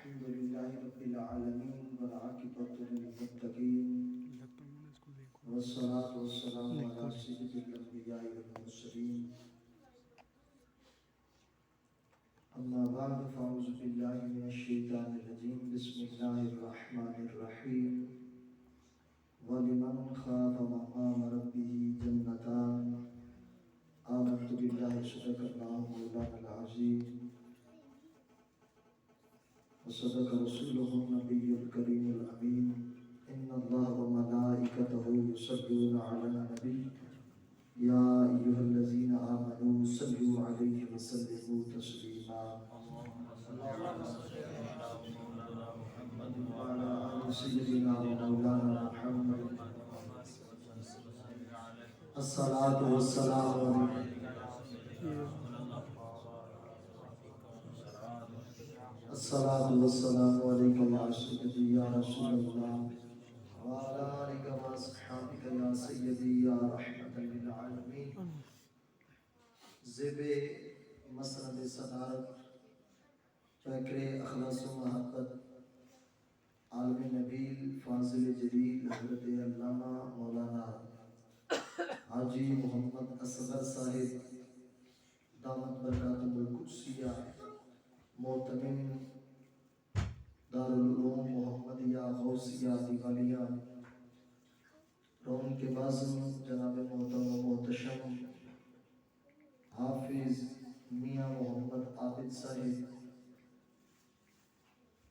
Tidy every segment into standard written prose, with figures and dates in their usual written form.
الحمد لله رب العالمين والعاقبة للمتقين والصلاة والسلام على سيد الأنبياء والمرسلين أما بعد فأعوذ بالله من الشيطان الرجيم بسم الله الرحمن الرحيم ولمن خاف مقام ربه جنتان آمنت بالله صدق الله مولانا العظيم وصدق رسوله النبي الكريم الأمين إن الله وملائكته يصلون على النبي يا أيها الذين آمنوا صلوا عليه وسلموا تسليما وعلى آل سيدنا ومولانا محمد الصلاة والسلام الصلاة والسلام عليك يا سيدي يا رسول الله وعلى آلك وأصحابك يا سيدي يا رحمة للعالمين زب مسند صدارت فکر اخلاص و محبت عالم نبیل فاضل جلیل حضرت علامہ مولانا حاجی محمد اصغر صاحب دامت برکاتہ القدسیہ محتمم دارالعلوم محمدیہ غوثیہ دیوالیہ روم کے بازم جناب محترم و محتشم حافظ میاں محمد عابد صاحب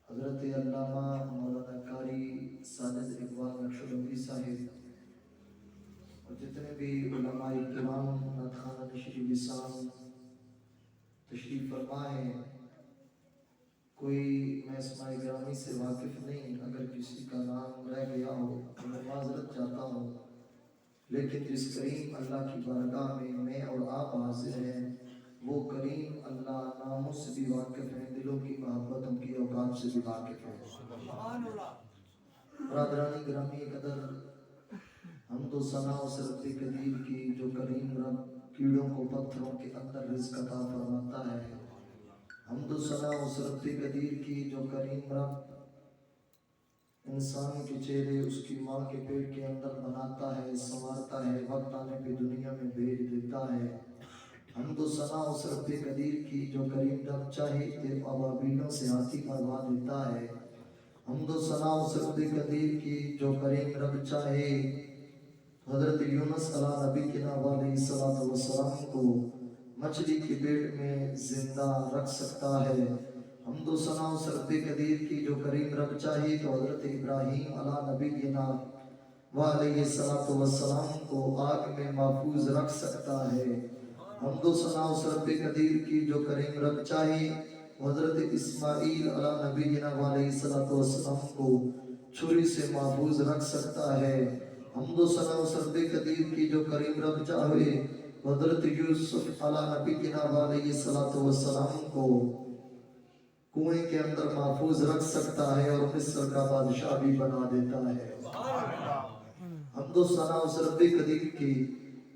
حضرت علامہ مولانا قاری ساجد اقبال نقشبندی صاحب اور جتنے بھی علماء کرام نعت خوانہ نشری لسان تشریف فرما ہیں، کوئی میں اسماء گرامی سے واقف نہیں، اگر کسی کا نام رہ گیا ہو تو میں معذرت چاہتا ہوں، لیکن جس کریم اللہ کی بارگاہ میں اور آپ حاضر ہیں، وہ کریم اللہ ناموں سے بھی واقف ہیں، دلوں کی محبتوں کی اوقات سے بھی واقف ہیں۔ برادرانی گرامی قدر حمد و ثنا و رب قدیر کی، جو کریم رب کیڑوں کو پتھروں کے اندر رزق عطا فرماتا ہے، حمد و ثنا و رب قدیر کی، جو کریم رب انسان کے چہرے اس کی ماں کے پیٹ کے اندر بناتا ہے، سنوارتا ہے، وقت آنے پہ دنیا میں بھیج دیتا ہے، حمد و ثنا و رب قدیر کی، جو کریم رب چاہے تیر ابابیلوں سے ہاتھی مروا دیتا ہے، حمد و ثنا و رب قدیر کی، جو کریم رب چاہے حضرت یونس علیہ نبی کے نبی علیہ السلام کو مچھلی کے پیٹ میں زندہ رکھ سکتا ہے، حمد و ثنا و رب قدیر کی، جو کریم رب چاہے تو حضرت ابراہیم علیہ نبی کے نبی علیہ السلام کو آگ میں محفوظ رکھ سکتا ہے، حمد و ثنا و رب قدیر کی، جو کریم رب چاہے حضرت اسماعیل علیہ نبی کے نبی علیہ السلام کو چھری سے محفوظ رکھ سکتا ہے، حمد و ثنا و رب قدیر کی، جو کریم رب چاہے حضرت یوسف علیہ نبی کے نبی علیہ السلام کو کنویں کے اندر محفوظ رکھ سکتا ہے اور مصر کا بادشاہ بھی بنا دیتا ہے۔ حمد و ثنا و رب قدیر کی،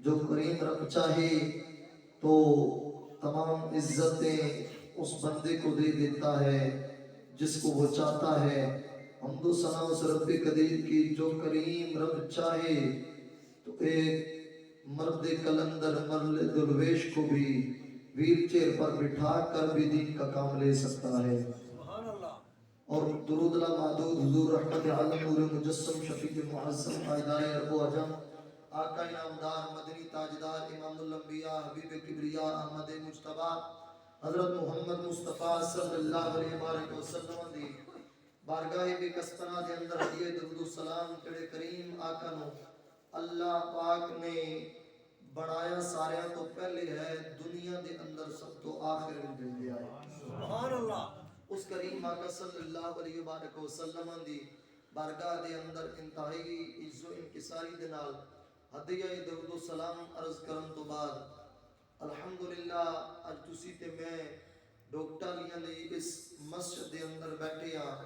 جو کریم رب چاہے تو تمام عزتیں اس بندے کو دے دیتا ہے جس کو وہ چاہتا ہے، حمد و ثنا و رب قدیر کی، جو کریم رب چاہے تو ایک مرد کلندر مرد درویش کو بھی ویل چیئر پر بٹھا کر بھی دین کا کام لے سکتا ہے۔ اور درود لا معدود حضور رحمت عالم نور مجسم شفیق معظم قائدہ عرب و عجم آقا انعامدار مدنی تاجدار امام الانبیاء حبیب کبریاء احمد مجتبی حضرت محمد مصطفیٰ صلی اللہ علیہ وسلم دی بارگاہ بے کستنا دے اندر ہدیے درود و سلام کڑے کریم آقا نو اللہ پاک نے بنایا سارے تو پہلے ہے، دنیا دے اندر سب تو آخر میں دے دیا ہے، سبحان اللہ۔ اس کریم آقا صلی اللہ علیہ وسلم دی بارگاہ دے اندر انتہائی عز و انکساری دے نال ہدیہ درود و سلام عرض کرن تو بعد الحمدللہ اج تسی تے میں ڈاکٹر لیاں لئی اس مسجد دے اندر بیٹھے ہاں،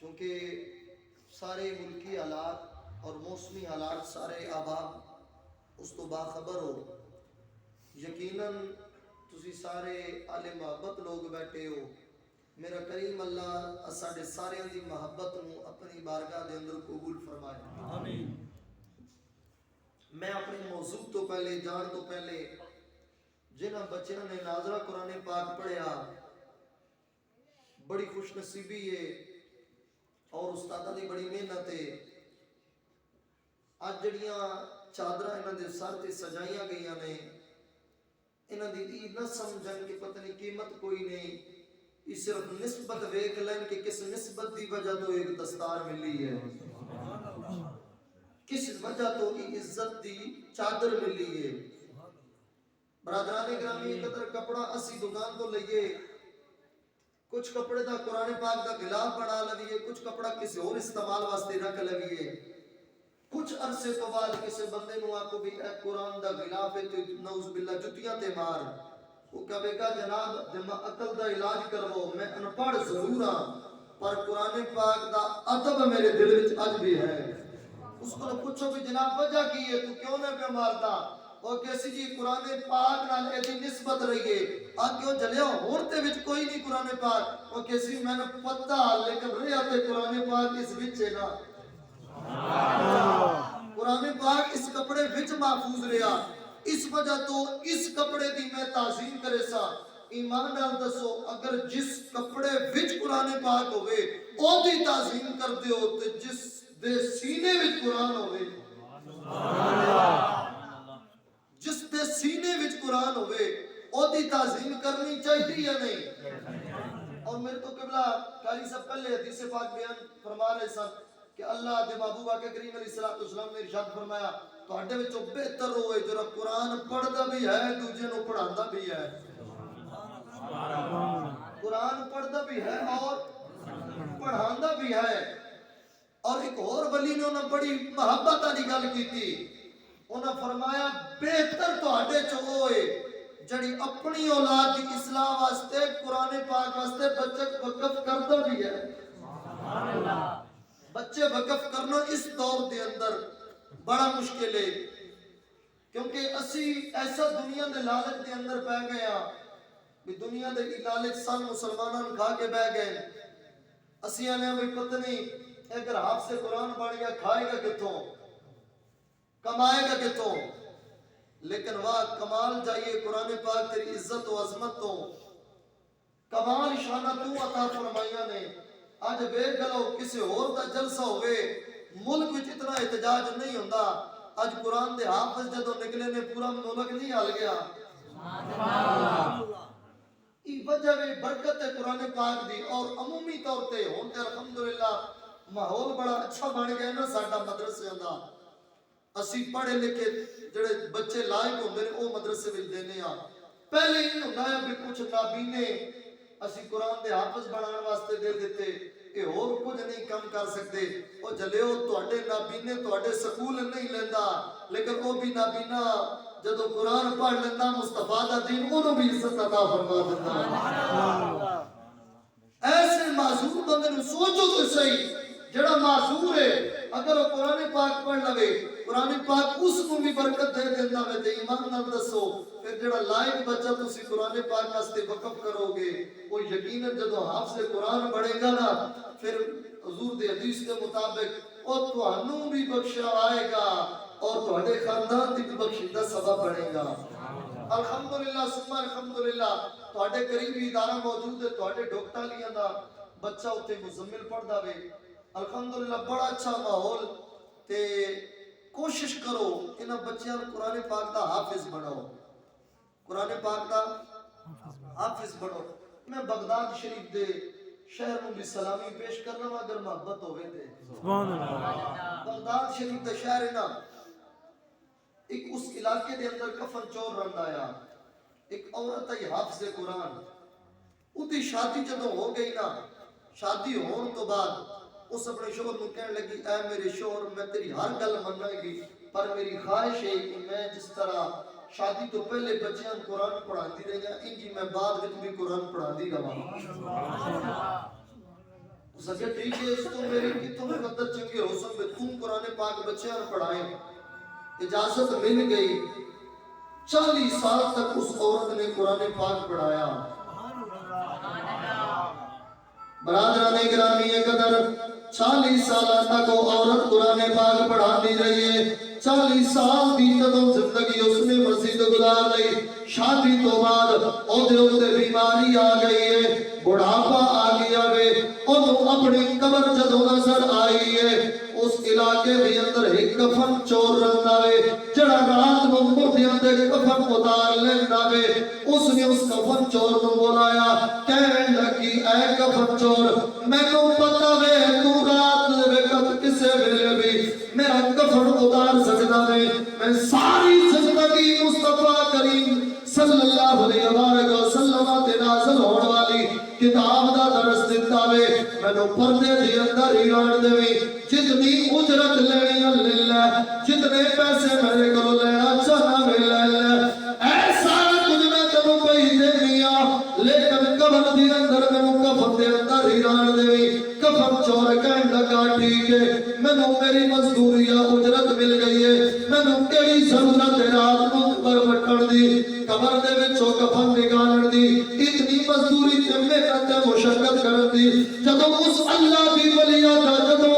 چونکہ سارے ملکی حالات اور موسمی حالات سارے آباد اس تو باخبر ہو، یقیناً تسی سارے اہل محبت لوگ بیٹھے ہو، میرا کریم اللہ ساڈے سارے دی محبت نو اپنی بارگاہ دے اندر قبول فرمائے آمین۔ میں اپنے موضوع تو پہلے جان تو پہلے جنہ بچیاں نے ناظرہ قرآن پاک پڑھیا بڑی خوش نصیبی ہے اور استادہ دی بڑی محنت ہے۔ آج جڑیاں چادرہ انہاں دے سر تے سجائیاں گئیاں نے انہاں دی عید نہ سمجھن کہ پتہ نہیں قیمت کوئی نہیں، اس صرف نسبت ویکھ لین کہ کس نسبت دی وجہ تو ایک دستار ملی ہے، کس وجہ تو عزت دی چادر ملی ہے۔ برادران گرامی قدر کپڑا اسی دکان تو لئیے، کچھ کپڑے دا قرآن پاک دا غلاف بنا لئیے، کچھ کپڑا کسی اور استعمال واسطے رکھ لئیے، کچھ عرصے تو بعد کسی بندے نو آکو بھی اے قرآن دا غلاف ہے تو نعوذ باللہ جتیاں تے مار، وہ کہے گا جناب جب میں عقل دا علاج کرو میں انپڑھ ضرور ہاں پر قرآن پاک دا ادب میرے دل وچ اج بھی ہے۔ اس کو پوچھو بھی جناب وجہ کی ہے تو کیوں نہ پہ مارتا، وہ کیسی جی قرآن پاک نال ایدی نسبت رہی ہے آج کیوں جلیا ہورتے وچ کوئی نہیں قرآن پاک، وہ کیسی میں نے پتہ لیکن رہا تے قرآن پاک اس وچ ہے نا، قرآن پاک اس کپڑے وچ محفوظ رہا، اس وجہ تو اس کپڑے دی میں تعظیم کرے سا۔ ایمان نال دسو اگر جس کپڑے وچ قرآن پاک ہوئے او دی تعظیم کر دیو تے جس دے سینے وچ قرآن ہوئے، جس دے سینے وچ قرآن ہوئے او دی تعظیم کرنی چاہیے یا نہیں؟ اور میرے تو قبلہ قاری صاحب پہلے حدیث پاک بیان فرما رہے سن کہ اللہ دے محبوب آقا کریم علیہ السلام نے ارشاد فرمایا تواڈے وچوں بہتر ہوئے جو قرآن پڑھدا بھی ہے دوجے نو پڑھاندا بھی ہے، قرآن پڑھدا بھی ہے اور پڑھاندا بھی ہے۔ اور ایک اور ولی نے انہاں بڑی محبت والی گل کیتی، انہاں فرمایا بہتر تواڈے چ ہوئے جڑی اپنی اولاد دی اصلاح واسطے قرآن پاک واسطے بچے وقف کردا بھی ہے۔ بچے وقف کرنا اس دور دے اندر بڑا مشکل ہے کیونکہ اسی ایسا دنیا دے لالچ دے اندر پہ گئے ہیں بھی دنیا دے لالچ سن مسلمانوں کھا کے بہ گئے، اسی آنے بھی پتہ نہیں اگر حافظ قرآن بن گیا کھائے گا کتوں کمائے گا کتوں، لیکن واہ کمال جائیے قرآن پاک تیری عزت و عظمت تو کمال شانہ تو عطا فرمائیاں نے۔ آج بے گلو کسی اور دا جلسہ ہوئے ملک وچ اتنا احتجاج نہیں ہوندہ، آج قرآن دے حافظ جدو نکلے نے پورا ملک نہیں ہل گیا۔ ای وجہ بھی برکت ہے قرآن پاک دی اور عمومی طور تے ہونتے الحمدللہ ماحول بڑا اچھا بن گیا نا ساڈا مدرسے دا، اسی پڑھے لکھے جڑے بچے لائق ہوندے نے او مدرسے وچ دینے ہاں۔ پہلے ہی ہوندا ہے بھی کچھ نابینے اسی قرآن دے حافظ بنانے واسطے دے دیتے کہ اور کچھ نہیں کم کر سکتے، او جلیو تواڈے نابینے تواڈے سکول نہیں لیندا لیکن او بھی نابینا جدو قرآن پڑھ لینا مصطفیٰ دا دین انہوں بھی عزت عطا فرما دیتا۔ ایسے معذور بندے نو سوچو تو صحیح جڑا معذور ہے اگر وہ قرآن پاک پڑھ لوے قرآن پاک اس کو بھی برکت دے دینا میں تے ایمان نہ دسو پھر جڑا لائق بچہ تسی قرآن پاک واسطے وقف کرو گے وہ یقیناً جدو حافظ قرآن بڑھے گا نا پھر حضور دے حدیث کے مطابق وہ تہانوں بھی بخشا آئے گا اور تہاڈے خاندان دی بھی بخشندہ سبب بنے گا۔ الحمدللہ ثم الحمدللہ تہاڈے قریبی ادارہ موجود ہے، تہاڈے ڈاکٹریاں دا بچہ اوتھے مزمل پڑھدا وے، الحمدللہ بڑا اچھا ماحول تے کوشش کرو انہاں بچیاں قرآن پاک دا حافظ بناؤ، قرآن پاک دا حافظ بناؤ۔ میں بغداد شریف دے شہر میں بھی سلامی پیش کرنا اگر محبت ہوئے تھے بغداد شریف دے شہر ہے نا، ایک اس علاقے دے اندر کفن چور رہندا آیا، ایک عورت ہے حافظ قرآن، اُتی شادی جدوں ہو گئی نا، شادی ہون تو بعد اس اپنے شوہر کو کہنے لگی اے میرے شوہر میں تیری ہر گل مننا گی پر میری خواہش ہے کہ میں جس طرح شادی تو پہلے بچیاں قرآن پڑھا دی رہی ہیں انجی میں بعد میں بھی قرآن پڑھا دی رہا اس نے ٹھیک ہے اس تو میری کی تم مقدر چنگے حسن میں تم قرآن پاک بچیاں پڑھائیں، اجازت مل گئی۔ 40 سال تک اس عورت نے قرآن پاک پڑھایا، برادران گرامی قدر 40 سال تک وہ عورت قرآن پاک پڑھاتی رہی ہے 40 سال دی جدوں زندگی اس نے مسجد گزار لی شادی تو بعد اوتے بیماری آ گئی ہے بڑھاپا آ گیا وے انہوں اپنی قبر جدوں نظر آئی ہے اس علاقے بھی اندر ایک کفن چور رہندا وے جڑا رات نو مردیاں دے کفن اتار لیندا وے اس نے اس کفن چور نو بلایا کہن لگی اے کفن چور مینوں پتہ وے تو رات دے وقت کسے ویلے بھی میرا کفن اتار سکدا وے میں ساری زندگی مصطفیٰ کریم صلی اللہ علیہ وسلم تے نازل ہونے والی کتاب دا درس دیتا وے مینوں پردے دے اندر ہی رہن دے جتنی اجرت لینی اللہ جتنے پیسے میرے کو لینا چاہنا میں لے لے اے سارا کچھ میں تنوں پہ ہی دینی لیکن قبر دی اندر میں کفن دے اندر ہی رہن دے کفن چور کہن لگا ٹھیک ہے مینوں میری مزدوری اجرت مل گئی ہے مینوں کیڑی ضرورت ہے رات کو قبر وٹن دی قبر دے وچوں کفن نکالن دی اتنی مزدوری تے محنت تے مشقت کرن دی جدوں اس اللہ دی ولیہ دا جدوں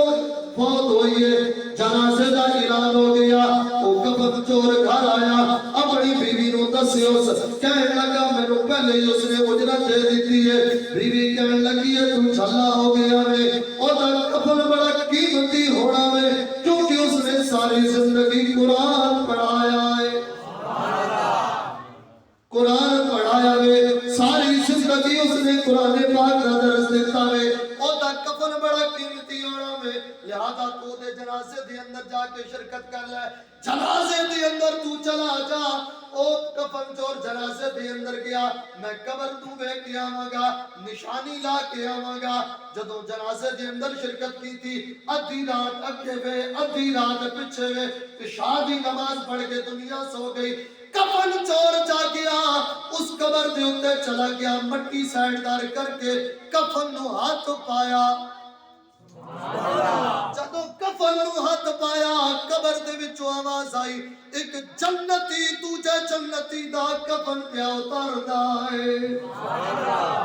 فوت ہوئی ہے جنازے دا اعلان ہو گیا وہ کفن چور گھر آیا اپنی بیوی نو دسیو کہنے لگا میرے پہلے ہی اس نے اجرت دے دیتی ہے بیوی کہنے لگی ہے تو چھلا ہو گیا ہے اور کفن بڑا قیمتی ہونا ہے کیونکہ اس نے ساری زندگی قرآن پڑھایا ہے قرآن پڑھایا ہے ساری زندگی اس نے قرآن پاک کا درس دیتا ہے اور کفن بڑا قیمتی ہونا ہے لہذا تو دے جنازے دے اندر جا کے شرکت کر لے جنازے دے اندر تو چلا جا او کفن چور جنازے دے اندر گیا میں قبر تو بے کے آواں گا نشانی لا کے آواں گا جدوں جنازے دے اندر شرکت کی تھی ادھی رات اگے وے ادھی رات پیچھے وے عشاء دی نماز پڑھ کے دنیا سو گئی کفن چور جا گیا اس قبر دے اوتے چلا گیا مٹی سائڈ دار کر کے کفن نو ہاتھ پایا جدوں کفن نو ہاتھ پایا قبر دے وچوں آواز آئی ایک جنتی دوجے جنتی دا کفن پیا اتاردا ہے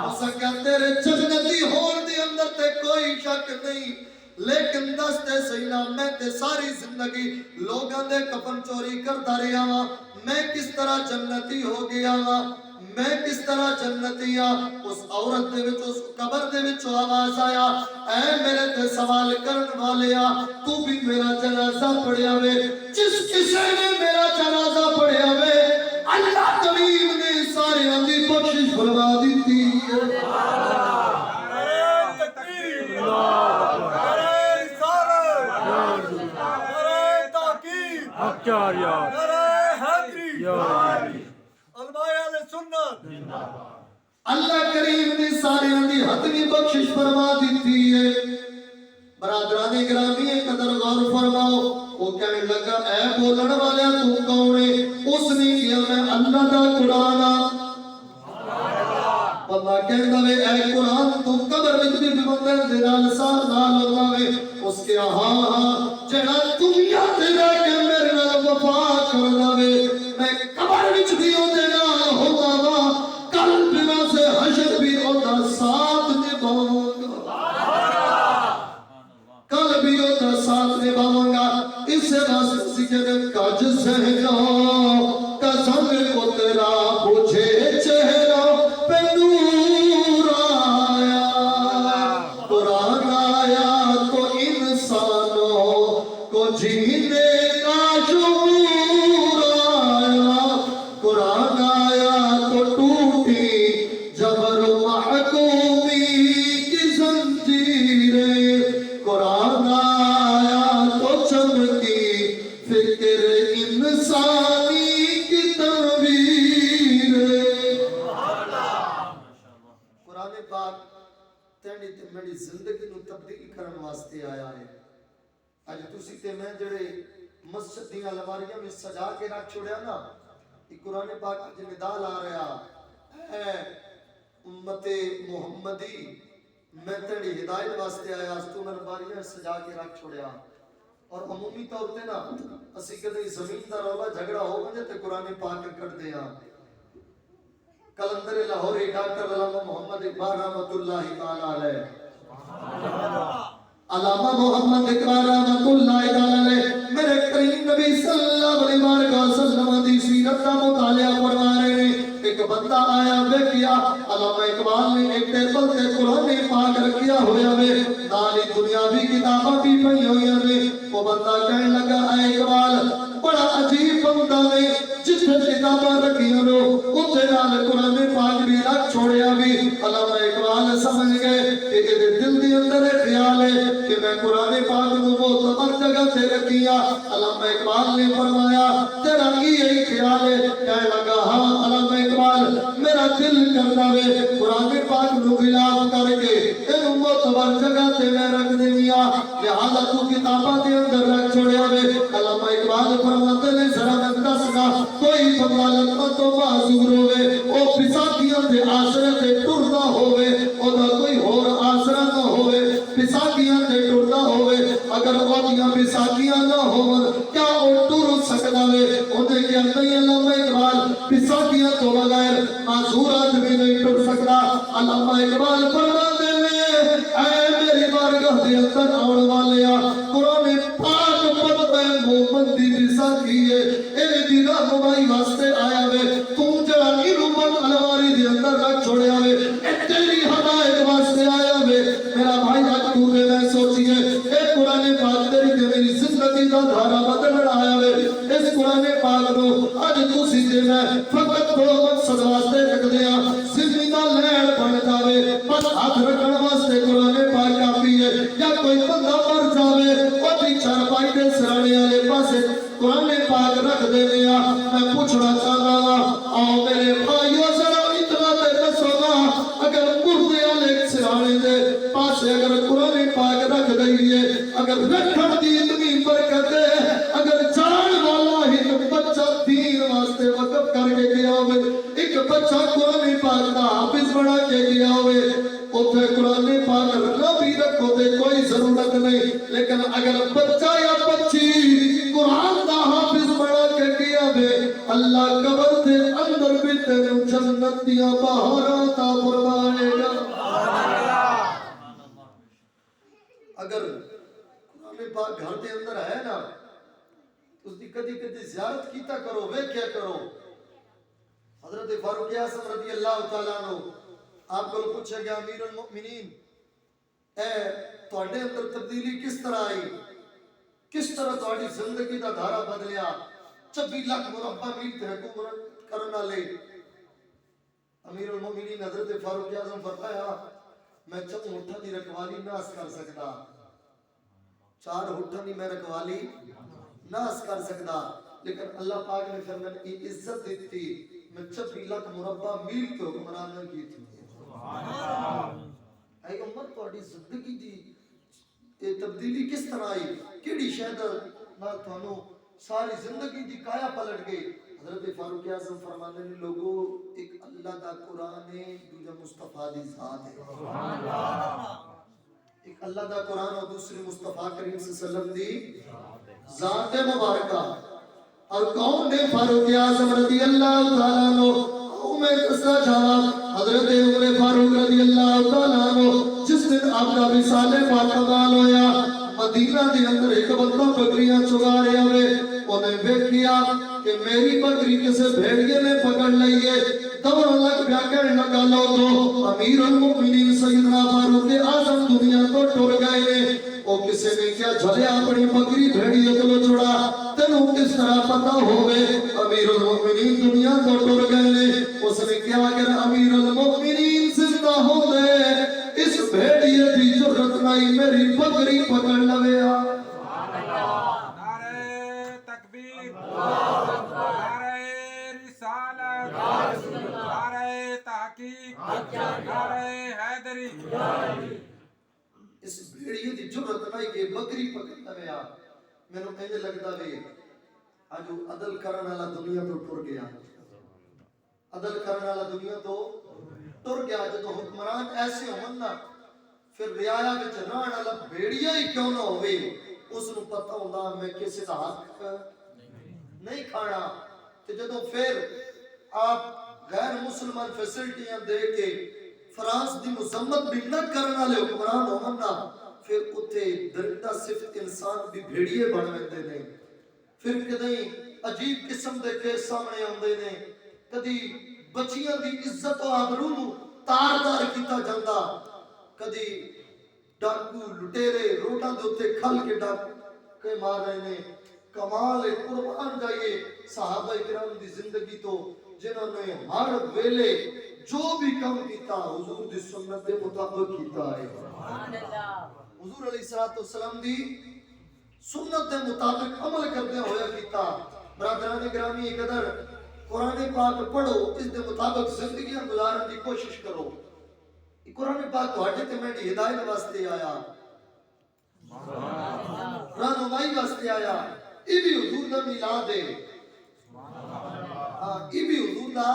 اس کہ تیرے جنتی ہون دے اندر تے کوئی شک نہیں لیکن دستے سینا میں تے ساری زندگی لوگاں دے کفن چوری کردا رہیا ہاں میں کس طرح جنتی ہو گیا ہاں میں کس طرح جنتی ہاں اس عورت دے وچ اس قبر دے وچ آواز آیا اے میرے تے سوال کرن والیا تو بھی میرا جنازہ پڑھیا وے جس کسے نے میرا جنازہ پڑھیا وے اللہ کریم نے سارے دی بخشش فرما دیتی اکار یار اللہ کریم نے سارے دی حتمی بخشش فرما دیتی ہے برادران گرامی قدر غور فرماؤ وہ کہنے لگا اے بولن والے تو کون ہے اس نے کیا میں اللہ دا قرآن اللہ کہندا وے اے قرآن تو قبر وچ بھی بندے دے نال ساتھ نال ہوتا وے اس کے ہاں جڑا دنیا تے رہ کے میرے نال وفا کردا وے میں قبر وچ بھی اودے نال ہوتا وا کل بنا سے حشر بھی اودہ ساتھ نبھاؤں گا کل بھی اودہ ساتھ نبھاؤں گا اس سے واسطے سکر کاج سہنو قسم کو تیرا بجھے چہرہ پہ نور آیا قرآن آیا تو انسانوں کو جینے کا شعور آیا قرآن آیا تو ٹوٹی جبر محکومی کی زنجیریں قرآن آیا تو چمکی فکر انسانی کی تعبیر قرآن پاک تیری تے میری زندگی نو تبدیل کرن واسطے آیا ہے اج تسی تے میں جڑے مسجد دیاں الماریاں میں سجا کے رکھ چھوڑیا نا کہ قرآن پاک اج ندا لا رہا اے امت محمدی میں تیری ہدایت واسطے آیا اس تو الماریاں سجا کے رکھ چھوڑیا اور عمومی طور تے نا اسی کدے زمین دا رولا جھگڑا ہو گیا تے قرآن پاک کٹ دیا کلندر لاہوری ڈاکٹر علامہ محمد اقبال رحمۃ اللہ تعالی علیہ علامہ محمد اقبال رحمۃ اللہ علیہ میرے کریم نبی صلی اللہ علیہ وسلم دی سیرت کا مطالعہ فرما رہے ہیں. ایک بندہ آیا ویکھیا علامہ اقبال نے ایک ٹیبل تے قرآن پاک رکھیا ہویا وے نال ہی دنیاوی کتاباں بھی پئی ہوئیاں نے. وہ بندہ کہنے لگا اے اقبال بڑا عجیب بندہ نے جتھے کتاباں رکھیاں نو اوتھے نال قرآن پاک بھی رکھ چھوڑیا بھی. علامہ اقبال سمجھ گئے کہ اے دل دے اندر خیال ہے کہ میں قرآن پاک نو معتبر جگہ تے رکھیا. علامہ اقبال نے فرمایا تیرا یہی خیال ہے؟ کہنے لگا ہاں علامہ اقبال میرا دل کرتا ہے قرآن پاک نو غلاف کر کے اینو معتبر جگہ تے میں رکھ دینیا لہذا تو کتاباں دے اندر رکھ چھوڑیا وے. علامہ اقبال فرماتے نے ذرا میں دسنا کوئی بندہ تو معذور ہوئے او پساکیاں دے آسرے تے ٹردا ہوئے او دا کوئی ہور آسرا نہ ہوئے پساکیاں تے ٹردا ہوئے اگر اودیاں پساکیاں نہ ہون کیا او ٹر سکدا وے؟ اونے کیا نہیں علامہ اقبال پساکیاں تو بغیر معذور آدمی نہیں ٹر سکدا. علامہ اقبال فرماتے نے اے میری بارگاہ دے اندر آن والیا قرآن پاک پڑھتا ہے مومن دی پساکی ہے اے دی رہنمائی واسطے آیا وے تو جڑا اینو من الواری دے اندر رکھ چھوڑیا وے اے تیری ہدایت واسطے آیا وے. میرا بھائی اج تو میں سوچیے اے قرآن پاک تیری تے میری زندگی دا دھارا بدلن آیا وے. اس قرآن پاک نو اج تسی تے میں فقط دو مقصد واسطے رکھ دیاں زندگی دا لین بن جاوے بس ہاتھ رکھن واسطے قرآن پاک کافی ہے. یا کوئی بندہ مر جاوے اودی چارپائی دے سرانے والے پاسے قرآن پاک رکھ دینے. میں پوچھنا چاہتا ہوں آؤ میرے بھائیو ذرا اتنا تے دسو گا اگر مردے والے سرانے دے پاسے اگر قرآن پاک رکھ دئیے اگر رکھن دی اتنی برکت ہے اگر جان والا ہی بچہ دین واسطے وقف کر کے گیا ہوئے ایک بچہ قرآن پاک دا حافظ بنا کے گیا ہوئے اوتھے قرآن پاک نہ بھی رکھو تے کوئی ضرورت نہیں لیکن اگر بچہ یا بچی قرآن دا حافظ بنا کے گیا ہوئے اللہ قبر دے اندر بھی تینوں جنت دیا بہارا عطا فرمائے گا. اگر قرآن پاک گھر دے اندر ہے نا اس دی کدی کدی زیارت کیتا کرو ویکھیا کرو. حضرت فاروق اعظم رضی اللہ تعالیٰ عنہ آپ کو پوچھا گیا امیر المؤمنین اے تواڈے اندر تبدیلی کس طرح آئی کس طرح تواڈی زندگی دا دھارا بدلیا 26 لاکھ مربع میل تے حکومت کرن والے امیر المؤمنین حضرت فاروق اعظم فرمایا میں 4 ہونٹاں دی رکھوالی نہ کر سکدا 4 ہونٹاں دی میں رکھوالی نہ کر سکدا لیکن اللہ پاک نے پھر میں عزت دیتی میں 26 لاکھ مربع میل تے حکمرانی کی تھی. سبحان اللہ. اے امت تواڈی زندگی دی یہ تبدیلی کس طرح آئی کیڑی شے نال تھانوں ساری زندگی دی کایا پلٹ گئی. حضرت فاروق اعظم فرمانے نے لوگوں ایک اللہ دا قرآن ہے دوجا مصطفیٰ دی ذات ہے. سبحان اللہ. ایک اللہ دا قرآن اور دوسری مصطفیٰ کریم صلی اللہ علیہ وسلم دی ذات مبارکہ. اور کون نے فاروق اعظم رضی اللہ تعالیٰ عنہ میں قصہ چاہا حضرت عمر فاروق رضی اللہ تعالیٰ عنہ جس دن آپ کا وصال پاک کمال ہویا مدینہ دے اندر ایک بندہ بکریاں چگا رہے ہوئے انہیں ویکھیا کہ میری بکری کسے بھیڑیے نے پکڑ لئیے دوڑ لگ پیا کہنے لگا لو تو امیر المؤمنین سیدنا فاروق اعظم دنیا تو ٹر گئے او کسے نے کیا جھلے اپنی بکری بھیڑیے کو چھڑا تینوں کس طرح پتہ ہوئے امیر المؤمنین دنیا تو ٹر گئے. اس نے کیا اگر امیر المؤمنین زندہ ہوتے اس بھیڑیے دی جرت نہیں میری بکری پکڑ لویا. نعرہ تکبیر نعرہ رسالت نعرہ تحقیق نعرہ حیدری. اس بھیڑیے دی جرت نہیں کہ بکری پکڑ لویا. میں نے کہنے لگتا ہے آج عدل کرنے والا دنیا تو ٹر گیا عدل کرنے والا دنیا تو ٹر گیا. جب حکمران ایسے ہون نا پھر رعایا وچ رہن والا بھیڑیا ہی کیوں نہ ہوئے اس نو پتہ ہوندا میں کسی دا حق نہیں کھانا. تے جدوں پھر آپ غیر مسلمان فیسلٹیاں دے کے فرانس دی مذمت بھی نہ کرنے والے حکمران ہون نا پھر اتھے درندہ صفت انسان بھی بھیڑیے بن ویندے نے پھر کدیں عجیب قسم دے کیس سامنے آندے نے کدی بچیاں دی عزت و آبرو نو تار کیتا جاندا کدی ڈاکو لٹیرے روڈاں دے اوتے کھل کے ڈاکے مار رہے نے کمال قربان جائیے صحابہ کرام دی زندگی تو جنہوں نے ہر ویلے جو بھی کام کیتا حضور دی سنت دے مطابق کیتا ہے سبحان اللہ حضور علیہ السلام دی سنت دے مطابق عمل کرتے ہویا کیتا برادران گرامی قدر قرآن پاک پڑھو اس دے مطابق زندگیاں گزارنے دی کوشش کرو قرآن پاک تواڈے تے میری ہدایت واسطے آیا رہنمائی واسطے آیا یہ بھی حضور دا میلاد ہے یہ بھی حضور دا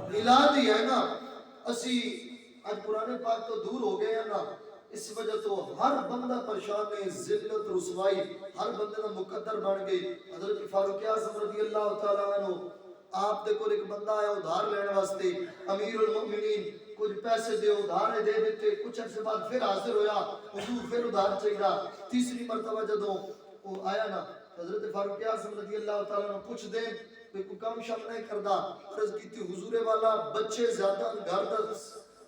میلاد ہی ہے نا اسی آج قرآن پاک تو دور ہو گئے ہیں نا اس وجہ تو ہر بندہ پریشان ہے ذلت رسوائی ہر بندے دا مقدر بن گئی حضرت فاروق اعظم رضی اللہ تعالیٰ عنہ آپ دے کو ایک بندہ آیا ادھار لینے واسطے امیر المؤمنین کچھ پیسے دے ادھار دے دیتے کچھ عرصے بعد پھر حاضر ہویا حضور پھر ادھار چاہیے تیسری مرتبہ جدوں وہ آیا نا حضرت فاروق اعظم رضی اللہ تعالیٰ عنہ پوچھ دیں کوئی کام شام نہیں کردا عرض کیتی حضور والا بچے زیادہ گھر دا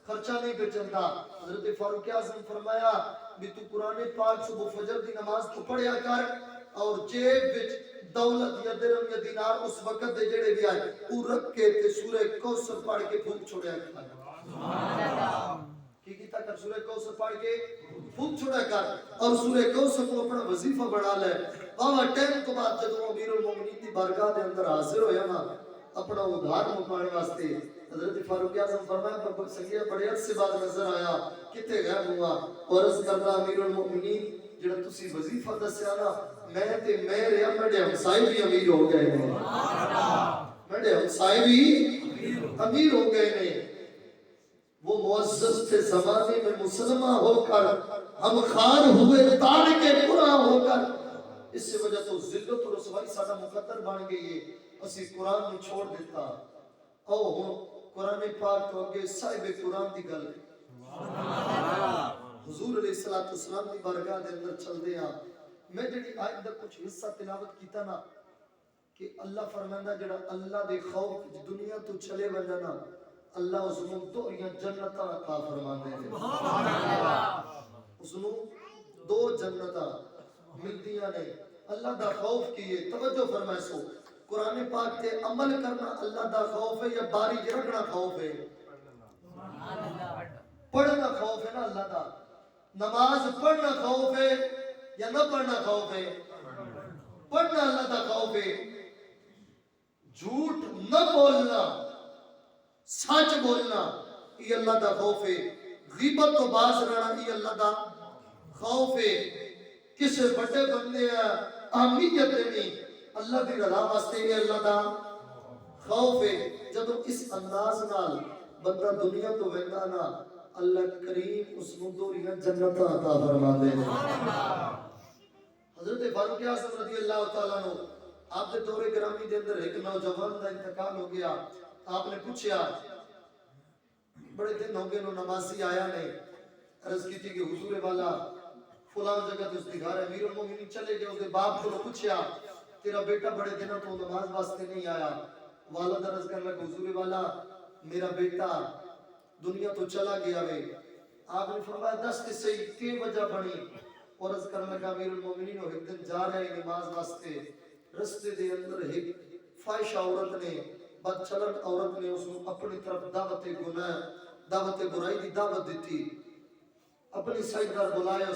خرچہ نہیں پہ چلتا حضرت فاروق اعظم فرمایا بھی تو قرآن پاک صبح فجر دی نماز تو پڑھیا کر اور جیب وچ دولت یا درہم یا دینار اس وقت دے جڑے بھی آئے وہ رکھ کے تے سورہ کوثر پڑھ کے پھونک چھوڑیا کر سبحان اللہ کی کیتا کر سورہ کوثر پڑھ کے پھونک چھوڑیا کر اور سورہ کوثر کو اپنا وظیفہ بنا لے بابا ٹائم تو بعد جب امیر المومنین دی بارگاہ دے اندر حاضر ہویا نا اپنا ادھار مکانے واسطے حضرت فاروق اعظم فرمایا سنگیا بڑے عرصے بعد نظر آیا کتے غائب ہوا اور عرض کرتا امیر المومنین جڑا تسی وظیفہ دسیا نا میں تے میرے میرے ہمسائے بھی امیر ہو گئے نے میرے ہمسائے بھی امیر ہو گئے نے وہ معزز تھے زمانے میں مسلمہ ہو کر ہم خار ہوئے تاڑ کے برا ہو کر اس سے وجہ تو ذلت و رسوائی سارا مقدر بن گئی ہے اسی قرآن میں چھوڑ دیتا او ہن قرآن پاک تو اگے صاحب قرآن دی گل حضور علیہ السلام دی بارگاہ دے اندر چل دے ہاں میں جڑی آیت دا کچھ حصہ تلاوت کیتا نا کہ اللہ فرماندا جڑا اللہ دے خوف دنیا تو چلے وندا نا اللہ اس نوں دوہریاں جنتاں عطا فرماندے نے سبحان اللہ اس نوں دو جنتاں ملدیاں نے اللہ دا خوف کیے توجہ فرمائے سو قرآن پاک تے عمل کرنا اللہ دا خوف ہے یا باری رکھنا خوف ہے پڑھنا خوف ہے نا اللہ دا نماز پڑھنا خوف ہے یا نہ پڑھنا خوف ہے پڑھنا اللہ دا خوف ہے جھوٹ نہ بولنا سچ بولنا یہ اللہ دا خوف ہے غیبت تو باز رہنا یہ اللہ دا خوف ہے کسے بڑے بندے اہمیت دینی اللہ دی رضا واسطے یہ اللہ دا خوف ہے جب اس انداز نال بندہ دنیا تو ویندا نا اللہ کریم اس نوں دوہریاں جنتاں عطا فرماندے نے حضرت فاروق اعظم رضی اللہ تعالیٰ عنہ آپ کے دور گرامی دے اندر ایک نوجوان دا انتقال ہو گیا آپ نے پوچھا بڑے دن ہو گئے نو نمازی آیا نہیں عرض کی تھی کہ حضور والا فلان جگہ تو اس دی گھر امیر المومنین چلے گئے اس دے باپ کو پوچھا تیرا بیٹا بڑے دنوں تو نماز واسطے نہیں آیا والد عرض کرنے لگا حضور والا میرا بیٹا دنیا تو چلا گیا وے آپ نے فرمایا دس کے صحیح کی وجہ بنی اور عرض کرنے لگا امیر المومنین ایک دن جا رہے نماز واسطے رستے دے اندر ایک فائشہ عورت نے بد چلن عورت نے اس کو اپنی طرف دعوت گناہ دعوت برائی دی دعوت دیتی اپنی سائیڈ دار بلایا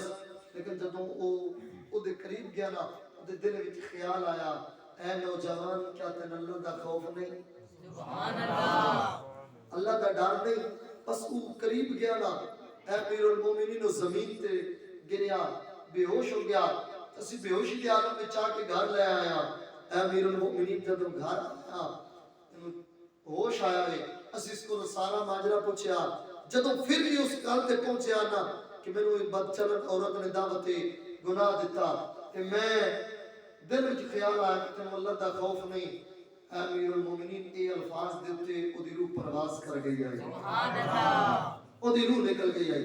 لیکن جب وہ دے قریب گیا نا دے دل وچ خیال آیا اے نوجوان کیا تین اللہ دا خوف نہیں سبحان اللہ اللہ دا ڈر نہیں بس وہ قریب گیا نا اے امیر المومنین زمین تے گریا بے ہوش ہو گیا اسی بے ہوشی کے عالم میں چاہ کے گھر لے آیا اے امیر المومنین جب گھر آیا ہوش آیا ہے اسی اس کو سارا ماجرا پوچھیا جدوں پھر بھی اس گل تے پہنچیا نا کہ میں نے بد چلن عورت نے دعوت گناہ دیتا کہ میں دل وچ خیال آیا کہ تم اللہ دا خوف نہیں امیر المومنین اے الفاظ دیتے او دی روح پرواز کر گئی ہے سبحان اللہ ਉਹਦੀ ਰੂਹ ਨਿਕਲ ਗਈ ਆਈ।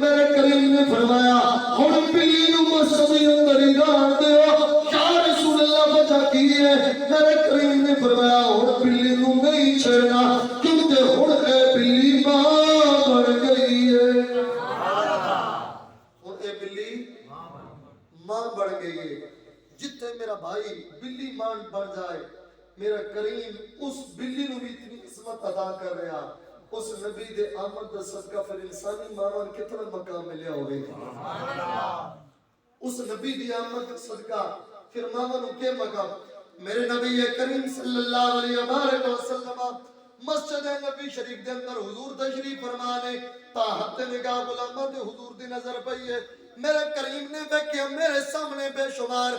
میرے کریم نے فرمایا ہن بلی نو مسجد کے اندر ہی جان دیو. یا رسول اللہ وجہ کی ہے؟ میرے کریم نے فرمایا ہن بلی نو نہیں چھڑنا کیونکہ ہن اے بلی ماں بن گئی ہے. ہن اے بلی ماں بن گئی ہے. جتنے میرا بھائی بلی ماں بن جائے میرا کریم اس بلی نو بھی اتنی عظمت ادا کر رہا. اس نبی دے آمد دا صدقہ پھر انسانی ماں کتنا مقام ملیا ہوئے. اس نبی دی آمد دا صدقہ پھر ماں نو کے مقام. میرے نبی کریم صلی اللہ علیہ وسلم مسجد نبی شریف دے اندر حضور تشریف فرمانے تاحت نگاہ غلاماں دے حضور دی نظر پئی ہے. میرے کریم نے دیکھیا میرے سامنے بے شمار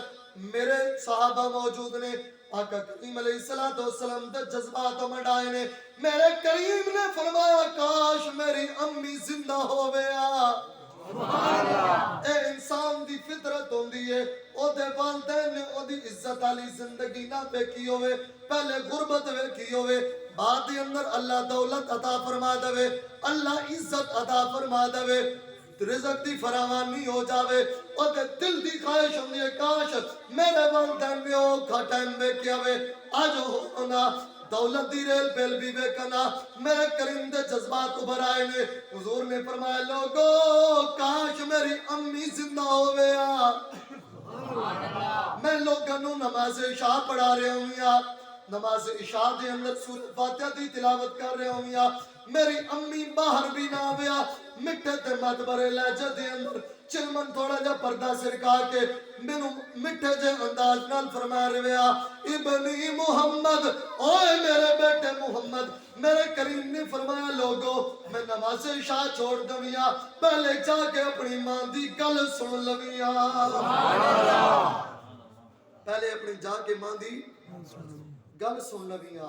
میرے صحابہ موجود نے. آقا کریم علیہ السلام دے جذبات منڈائے نے. میرے کریم نے فرمایا کاش میری امی زندہ ہویا. اے انسان دی فطرت ہوندی ہے او دے والدین نے او دی عزت والی زندگی نہ دیکھی ہوئے. پہلے غربت ویکھی ہوئے بعد دے اندر اللہ دولت عطا فرما دے اللہ عزت عطا فرما دے رزق دی فراوانی ہو جاوے. اور دل دی خواہش ہوندی ہے کاش میرے والدین نے اوکھا ٹائم ویکھیا وے اج ہونا دولت دی ریل بیل بھی ویکھنا. میرے کریم دے جذبات ابھر آئے نے. حضور نے فرمایا لوگو کاش میری امی زندہ ہویا میں لوگوں نو نماز عشاء پڑھا رہے ہوں نماز عشاء دے اندر سورۃ فاتحہ دی تلاوت کر رہے ہوں میری امی باہر بھی نہ آیا مٹھے تے مت برے لہجے دے اندر چلمن تھوڑا جا پردہ سرکا کے مینوں مٹھے جے انداز نال فرما رہے ابنی محمد اوے میرے بیٹے محمد. میرے کریم نے فرمایا لوگو میں نماز عشاء چھوڑ دویا پہلے جا کے اپنی ماں دی گل سن لویا. پہلے اپنی جا کے ماں دی گل سن لویا.